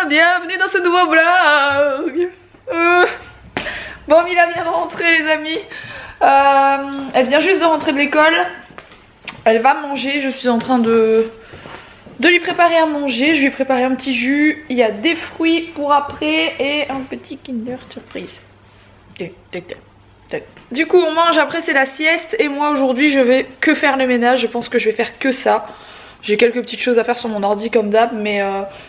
bienvenue dans ce nouveau vlog. Bon, Mila vient de rentrer les amis. Elle vient juste de rentrer de l'école. Elle va manger, je suis en train de lui préparer à manger. Je lui ai préparé un petit jus, il y a des fruits pour après et un petit Kinder surprise. Du coup on mange, après c'est la sieste et moi aujourd'hui je vais que faire le ménage. Je pense que je vais faire que ça. J'ai quelques petites choses à faire sur mon ordi comme d'hab, mais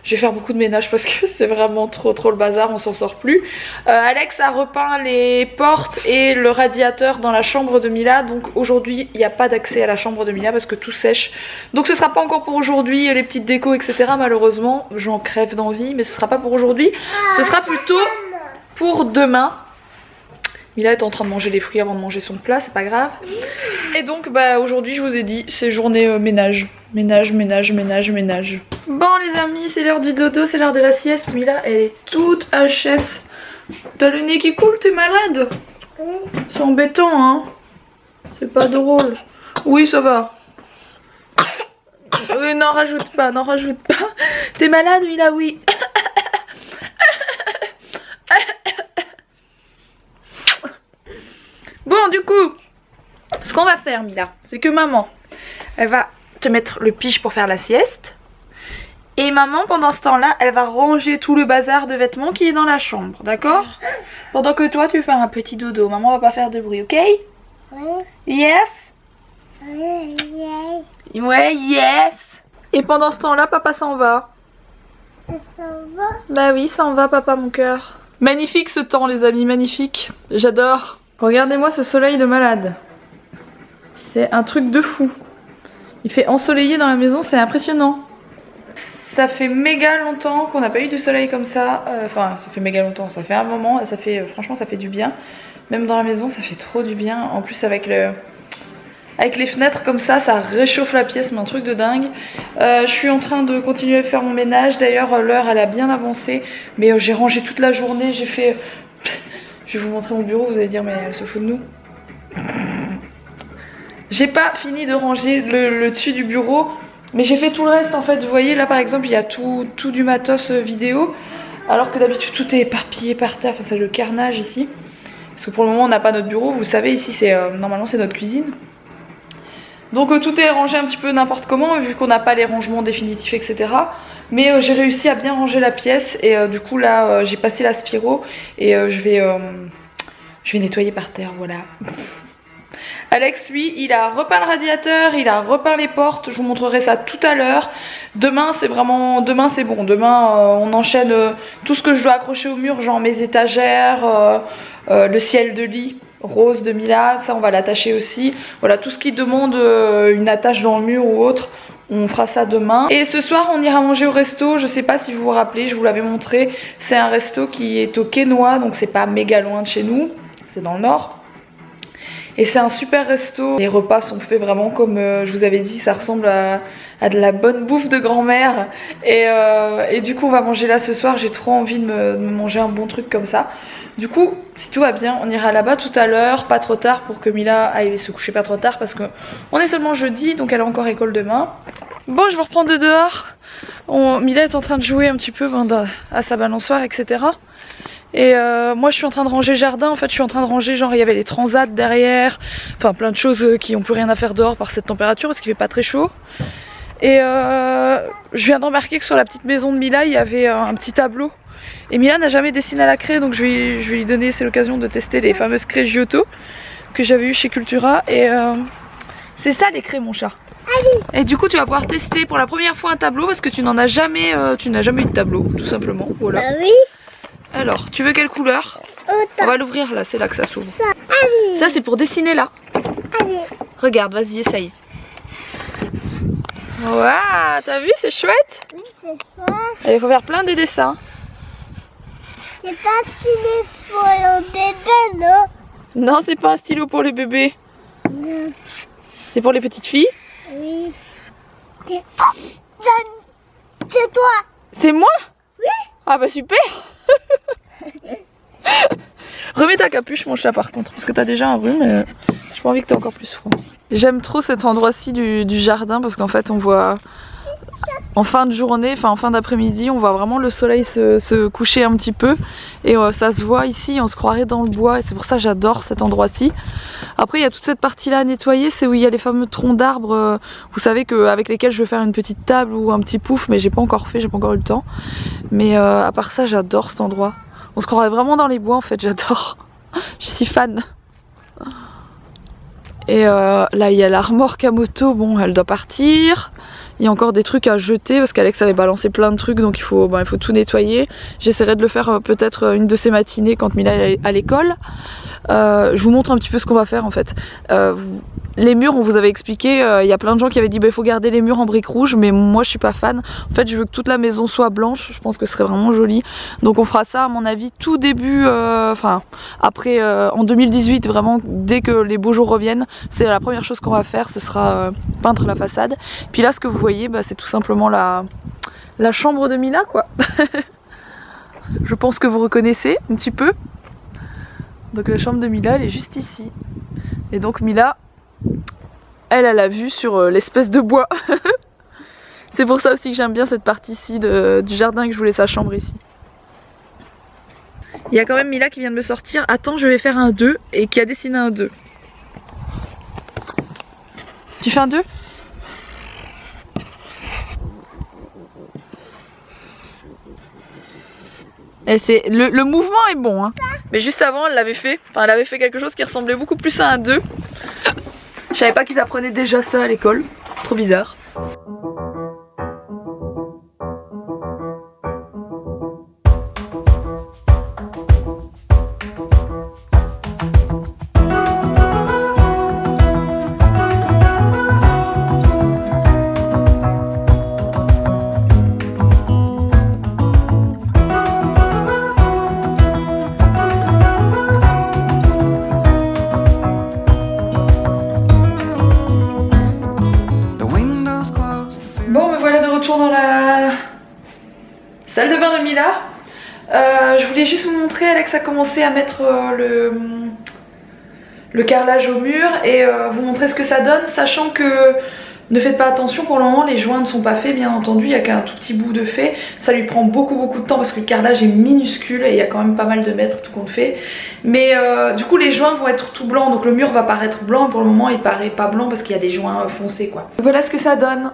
je vais faire beaucoup de ménage parce que c'est vraiment trop le bazar, on s'en sort plus. Alex a repeint les portes et le radiateur dans la chambre de Mila, donc aujourd'hui il n'y a pas d'accès à la chambre de Mila parce que tout sèche. Donc ce sera pas encore pour aujourd'hui, les petites décos etc. malheureusement, j'en crève d'envie, mais ce sera pas pour aujourd'hui, ce sera plutôt pour demain. Mila est en train de manger les fruits avant de manger son plat, c'est pas grave. Et donc bah aujourd'hui je vous ai dit, c'est journée ménage. Ménage. Bon les amis, c'est l'heure du dodo, c'est l'heure de la sieste. Mila elle est toute HS. T'as le nez qui coule, t'es malade? C'est embêtant hein. C'est pas drôle. Oui ça va. Oui n'en rajoute pas. T'es malade Mila? Oui. Bon du coup, ce qu'on va faire Mila, c'est que maman, elle va te mettre le pige pour faire la sieste. Et maman pendant ce temps là, elle va ranger tout le bazar de vêtements qui est dans la chambre, d'accord? Pendant que toi tu fais un petit dodo, maman va pas faire de bruit, ok? Oui. Yes? Oui. Ouais, yes. Et pendant ce temps là, papa s'en va. Ça va? Bah oui, s'en va papa mon cœur. Magnifique ce temps les amis, magnifique, j'adore. Regardez-moi ce soleil de malade. C'est un truc de fou. Il fait ensoleillé dans la maison, c'est impressionnant. Ça fait méga longtemps qu'on n'a pas eu de soleil comme ça. Enfin, ça fait méga longtemps, ça fait un moment. Et ça fait, franchement, ça fait du bien. Même dans la maison, ça fait trop du bien. En plus, avec les fenêtres comme ça réchauffe la pièce, mais un truc de dingue. Je suis en train de continuer à faire mon ménage. D'ailleurs, l'heure, elle a bien avancé. Mais j'ai rangé toute la journée. J'ai fait... Je vais vous montrer mon bureau, vous allez dire, mais elle se fout de nous. J'ai pas fini de ranger le dessus du bureau, mais j'ai fait tout le reste en fait. Vous voyez là par exemple, il y a tout du matos vidéo, alors que d'habitude tout est éparpillé par terre. Enfin c'est le carnage ici, parce que pour le moment on n'a pas notre bureau. Vous savez ici c'est normalement c'est notre cuisine. Donc tout est rangé un petit peu n'importe comment vu qu'on n'a pas les rangements définitifs etc. Mais j'ai réussi à bien ranger la pièce et du coup là j'ai passé l'aspiro et je vais nettoyer par terre, voilà. Alex lui il a repeint le radiateur, il a repeint les portes, je vous montrerai ça tout à l'heure. Demain c'est vraiment, demain c'est bon, demain on enchaîne tout ce que je dois accrocher au mur, genre mes étagères, le ciel de lit rose de Mila, ça on va l'attacher aussi. Voilà tout ce qui demande une attache dans le mur ou autre. On fera ça demain. Et ce soir on ira manger au resto. Je sais pas si vous vous rappelez, je vous l'avais montré. C'est un resto qui est au Quénois, donc c'est pas méga loin de chez nous. C'est dans le nord. Et c'est un super resto. Les repas sont faits vraiment comme je vous avais dit, ça ressemble à de la bonne bouffe de grand-mère. Et du coup on va manger là ce soir. J'ai trop envie de me manger un bon truc comme ça. Du coup, si tout va bien, on ira là-bas tout à l'heure, pas trop tard pour que Mila aille se coucher pas trop tard parce que on est seulement jeudi, donc elle a encore école demain. Bon, je vais reprendre de dehors. Mila est en train de jouer un petit peu à sa balançoire, etc. Et moi je suis en train de ranger le jardin. En fait je suis en train de ranger, genre il y avait les transats derrière, enfin plein de choses qui n'ont plus rien à faire dehors par cette température parce qu'il fait pas très chaud. Et je viens de remarquer que sur la petite maison de Mila il y avait un petit tableau. Et Mila n'a jamais dessiné à la craie, donc je vais lui donner, c'est l'occasion de tester les fameuses craies Giotto que j'avais eu chez Cultura. Et c'est ça les craies mon chat. Allez. Et du coup tu vas pouvoir tester pour la première fois un tableau parce que tu n'en as jamais, tu n'as jamais eu de tableau tout simplement, voilà. Bah oui. Alors, tu veux quelle couleur? On va l'ouvrir là, c'est là que ça s'ouvre. Allez. Ça c'est pour dessiner là. Allez. Regarde, vas-y, essaye. Waouh, t'as vu, c'est chouette? Oui, c'est quoi? Il faut faire plein de dessins. C'est pas fini pour le bébé, non? Non, c'est pas un stylo pour les bébés. Non. C'est pour les petites filles? Oui. C'est toi? C'est moi? Oui. Ah bah super. Remets ta capuche mon chat par contre, parce que t'as déjà un rhume, j'ai pas envie que t'aies encore plus froid. J'aime trop cet endroit-ci du jardin parce qu'en fait on voit en fin de journée, enfin en fin d'après-midi, on voit vraiment le soleil se coucher un petit peu et ça se voit ici, on se croirait dans le bois et c'est pour ça que j'adore cet endroit-ci. Après il y a toute cette partie-là à nettoyer, c'est où il y a les fameux troncs d'arbres, vous savez avec lesquels je vais faire une petite table ou un petit pouf, mais j'ai pas encore fait, j'ai pas encore eu le temps. Mais à part ça, j'adore cet endroit. On se croirait vraiment dans les bois en fait, j'adore. Je suis fan. Et là il y a la remorque à moto, bon elle doit partir. Il y a encore des trucs à jeter parce qu'Alex avait balancé plein de trucs, donc il faut tout nettoyer. J'essaierai de le faire peut-être une de ces matinées quand Mila est à l'école. Je vous montre un petit peu ce qu'on va faire en fait. Les murs, on vous avait expliqué, il y a plein de gens qui avaient dit il faut garder les murs en briques rouges, mais moi je suis pas fan. En fait je veux que toute la maison soit blanche, je pense que ce serait vraiment joli. Donc on fera ça à mon avis tout début, après en 2018, vraiment dès que les beaux jours reviennent, c'est la première chose qu'on va faire, ce sera peindre la façade. Puis là ce que vous voyez, c'est tout simplement la chambre de Mila quoi. Je pense que vous reconnaissez un petit peu. Donc la chambre de Mila elle est juste ici. Et donc Mila, elle a la vue sur l'espèce de bois. C'est pour ça aussi que j'aime bien cette partie-ci du jardin, que je voulais sa chambre ici. Il y a quand même Mila qui vient de me sortir. Attends, je vais faire un 2 et qui a dessiné un 2. Tu fais un 2 ? Et c'est le mouvement est bon hein. Mais juste avant elle avait fait quelque chose qui ressemblait beaucoup plus à un 2. Je savais pas qu'ils apprenaient déjà ça à l'école. Trop bizarre. Dans la salle de bain de Mila. Je voulais juste vous montrer, Alex a commencé à mettre le carrelage au mur et vous montrer ce que ça donne, sachant que ne faites pas attention, pour le moment les joints ne sont pas faits bien entendu, il n'y a qu'un tout petit bout de fait, ça lui prend beaucoup de temps parce que le carrelage est minuscule et il y a quand même pas mal de mètres tout compte fait, mais du coup les joints vont être tout blancs, donc le mur va paraître blanc, pour le moment il paraît pas blanc parce qu'il y a des joints foncés quoi. Voilà ce que ça donne.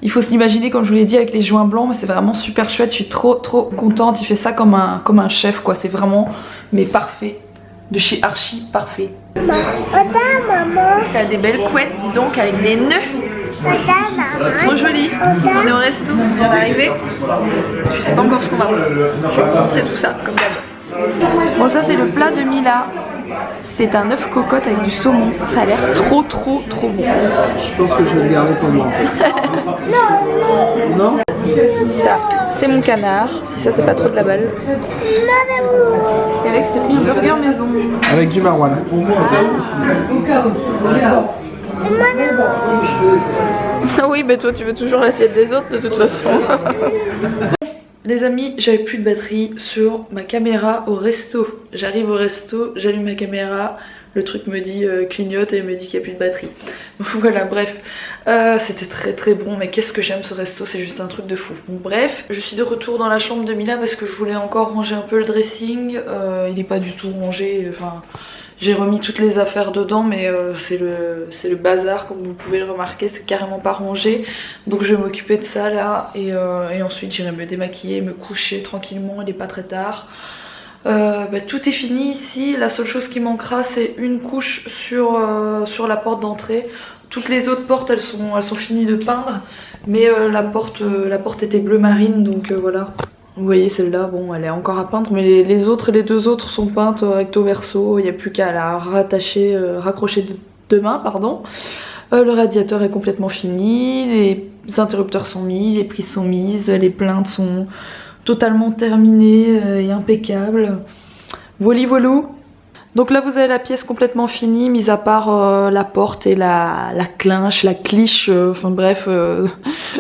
Il faut s'imaginer, comme je vous l'ai dit, avec les joints blancs, mais c'est vraiment super chouette, je suis trop contente. Il fait ça comme un chef quoi, c'est vraiment mais parfait, de chez Archie parfait. Maman. T'as des belles couettes dis donc avec des nœuds. Trop joli. On est au resto, on vient d'arriver. Je sais pas encore ce qu'on va faire. Je vais vous montrer tout ça comme d'hab. Bon ça c'est le plat de Mila. C'est un œuf cocotte avec du saumon. Ça a l'air trop bon. Je pense que je vais le garder pour moi. Non. Ça, c'est mon canard. Si ça, c'est pas trop de la balle. Et Alex s'est pris un burger maison. Avec du maroilles. Ah oui, mais toi, tu veux toujours l'assiette des autres de toute façon. Les amis, j'avais plus de batterie sur ma caméra au resto. J'arrive au resto, j'allume ma caméra, le truc me dit clignote et il me dit qu'il n'y a plus de batterie. Voilà, bref, c'était très bon, mais qu'est-ce que j'aime ce resto, c'est juste un truc de fou. Bon, bref, je suis de retour dans la chambre de Mila parce que je voulais encore ranger un peu le dressing. Il n'est pas du tout rangé, enfin... J'ai remis toutes les affaires dedans, mais c'est le bazar, comme vous pouvez le remarquer, c'est carrément pas rangé. Donc je vais m'occuper de ça là, et ensuite j'irai me démaquiller, me coucher tranquillement, il n'est pas très tard. Tout est fini ici, la seule chose qui manquera c'est une couche sur la porte d'entrée. Toutes les autres portes elles sont finies de peindre, mais la porte était bleu marine, donc voilà. Vous voyez celle-là, bon elle est encore à peindre, mais les deux autres sont peintes recto verso, il n'y a plus qu'à la raccrocher demain, pardon. Le radiateur est complètement fini, les interrupteurs sont mis, les prises sont mises, les plaintes sont totalement terminées et impeccables. Voilà. Donc là vous avez la pièce complètement finie, mis à part la porte et la clinche, la cliche, enfin bref,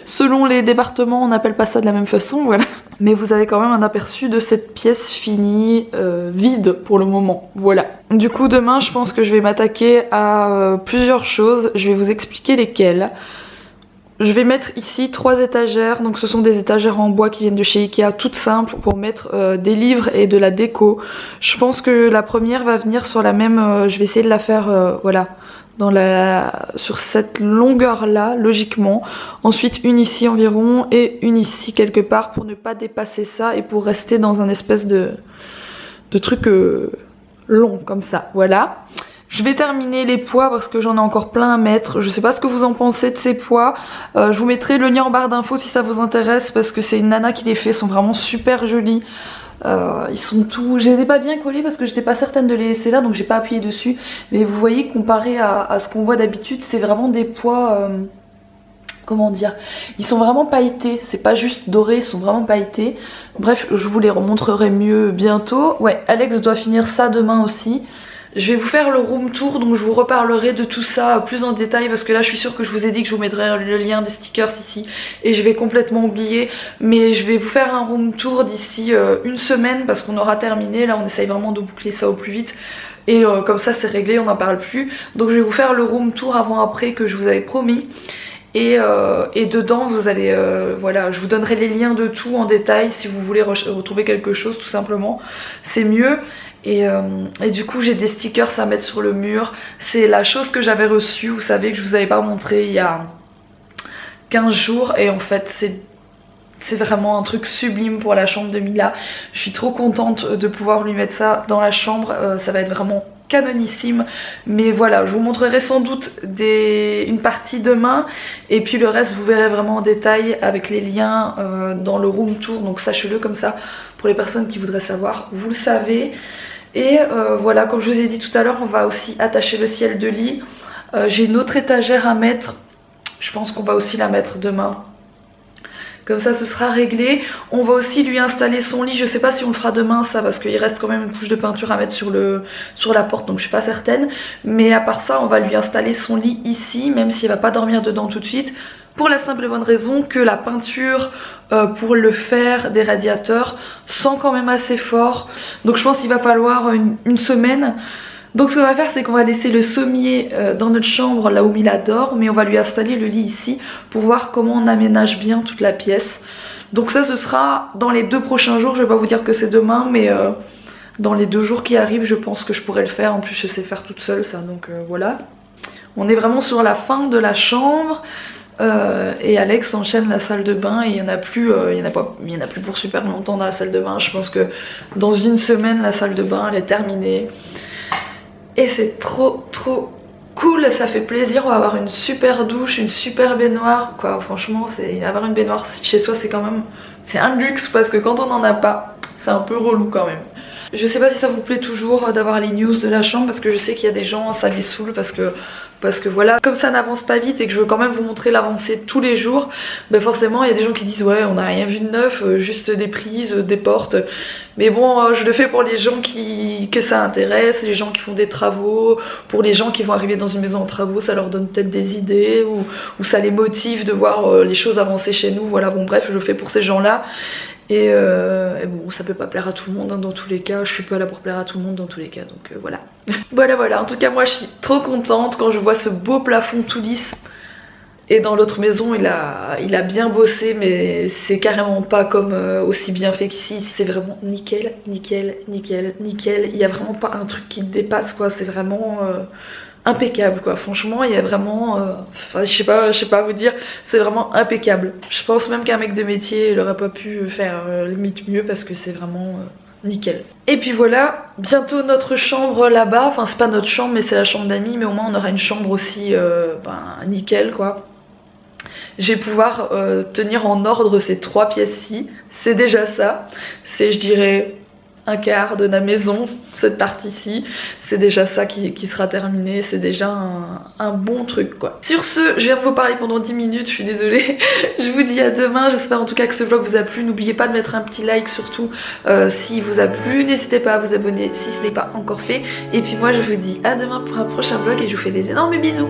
selon les départements on n'appelle pas ça de la même façon, voilà. Mais vous avez quand même un aperçu de cette pièce finie, vide pour le moment, voilà. Du coup demain je pense que je vais m'attaquer à plusieurs choses, je vais vous expliquer lesquelles. Je vais mettre ici 3 étagères, donc ce sont des étagères en bois qui viennent de chez Ikea, toutes simples pour mettre des livres et de la déco. Je pense que la première va venir sur la même, je vais essayer de la faire voilà, sur cette longueur là, logiquement. Ensuite une ici environ et une ici quelque part pour ne pas dépasser ça et pour rester dans un espèce de truc long comme ça, voilà. Je vais terminer les poids parce que j'en ai encore plein à mettre. Je sais pas ce que vous en pensez de ces poids. Je vous mettrai le lien en barre d'infos si ça vous intéresse parce que c'est une nana qui les fait. Ils sont vraiment super jolis. Ils sont tout... Je les ai pas bien collés parce que j'étais pas certaine de les laisser là donc j'ai pas appuyé dessus. Mais vous voyez, comparé à ce qu'on voit d'habitude, c'est vraiment des poids... comment dire, ils sont vraiment pailletés, c'est pas juste doré, ils sont vraiment pailletés. Bref, je vous les remontrerai mieux bientôt. Ouais, Alex doit finir ça demain aussi. Je vais vous faire le room tour, donc je vous reparlerai de tout ça plus en détail parce que là je suis sûre que je vous ai dit que je vous mettrai le lien des stickers ici et je vais complètement oublier, mais je vais vous faire un room tour d'ici une semaine parce qu'on aura terminé. Là on essaye vraiment de boucler ça au plus vite et comme ça c'est réglé, on n'en parle plus. Donc je vais vous faire le room tour avant-après que je vous avais promis. Et dedans vous allez voilà, je vous donnerai les liens de tout en détail si vous voulez retrouver quelque chose tout simplement, c'est mieux. Et du coup j'ai des stickers à mettre sur le mur. C'est la chose que j'avais reçue, vous savez, que je vous avais pas montré il y a 15 jours et en fait c'est vraiment un truc sublime pour la chambre de Mila. Je suis trop contente de pouvoir lui mettre ça dans la chambre, ça va être vraiment canonissime. Mais voilà, je vous montrerai sans doute une partie demain et puis le reste vous verrez vraiment en détail avec les liens dans le room tour, donc sachez-le, comme ça pour les personnes qui voudraient savoir, vous le savez. Et voilà, comme je vous ai dit tout à l'heure, on va aussi attacher le ciel de lit. J'ai une autre étagère à mettre, je pense qu'on va aussi la mettre demain. Comme ça ce sera réglé. On va aussi lui installer son lit. Je sais pas si on le fera demain ça parce qu'il reste quand même une couche de peinture à mettre sur la porte, donc je suis pas certaine. Mais à part ça on va lui installer son lit ici, même s'il va pas dormir dedans tout de suite. Pour la simple et bonne raison que la peinture pour le fer des radiateurs sent quand même assez fort. Donc je pense qu'il va falloir une semaine. Donc ce qu'on va faire c'est qu'on va laisser le sommier dans notre chambre là où Mila dort, mais on va lui installer le lit ici pour voir comment on aménage bien toute la pièce. Donc ça ce sera dans les 2 prochains jours, je vais pas vous dire que c'est demain, mais dans les 2 jours qui arrivent je pense que je pourrai le faire. En plus je sais faire toute seule ça, donc voilà. On est vraiment sur la fin de la chambre. Et Alex enchaîne la salle de bain et il y en a plus pour super longtemps dans la salle de bain. Je pense que dans une semaine la salle de bain elle est terminée et c'est trop cool, ça fait plaisir. On va avoir une super douche, une super baignoire quoi. Franchement avoir une baignoire chez soi c'est un luxe parce que quand on n'en a pas c'est un peu relou quand même. Je sais pas si ça vous plaît toujours d'avoir les news de la chambre parce que je sais qu'il y a des gens, ça les saoule parce que voilà, comme ça n'avance pas vite et que je veux quand même vous montrer l'avancée tous les jours, ben forcément il y a des gens qui disent ouais on n'a rien vu de neuf, juste des prises, des portes. Mais bon, je le fais pour les gens que ça intéresse, les gens qui font des travaux, pour les gens qui vont arriver dans une maison en travaux, ça leur donne peut-être des idées ou ça les motive de voir les choses avancer chez nous. Voilà, bon bref, je le fais pour ces gens-là. Et bon, ça peut pas plaire à tout le monde hein, dans tous les cas, je suis pas là pour plaire à tout le monde dans tous les cas, donc voilà. Voilà, en tout cas moi je suis trop contente quand je vois ce beau plafond tout lisse. Et dans l'autre maison il a bien bossé, mais c'est carrément pas comme aussi bien fait qu'ici. C'est vraiment nickel, nickel, nickel, nickel. Il y a vraiment pas un truc qui dépasse quoi, c'est vraiment... impeccable quoi, franchement il y a vraiment enfin je sais pas vous dire, c'est vraiment impeccable. Je pense même qu'un mec de métier il aurait pas pu faire limite mieux parce que c'est vraiment nickel. Et puis voilà, bientôt notre chambre là-bas, enfin c'est pas notre chambre mais c'est la chambre d'amis, mais au moins on aura une chambre aussi nickel quoi. Je vais pouvoir tenir en ordre ces 3 pièces-ci, c'est déjà ça, c'est je dirais un quart de la maison, cette partie-ci, c'est déjà ça qui sera terminé, c'est déjà un bon truc quoi. Sur ce, je viens de vous parler pendant 10 minutes, je suis désolée, je vous dis à demain, j'espère en tout cas que ce vlog vous a plu, n'oubliez pas de mettre un petit like surtout s'il vous a plu, n'hésitez pas à vous abonner si ce n'est pas encore fait, et puis moi je vous dis à demain pour un prochain vlog et je vous fais des énormes bisous.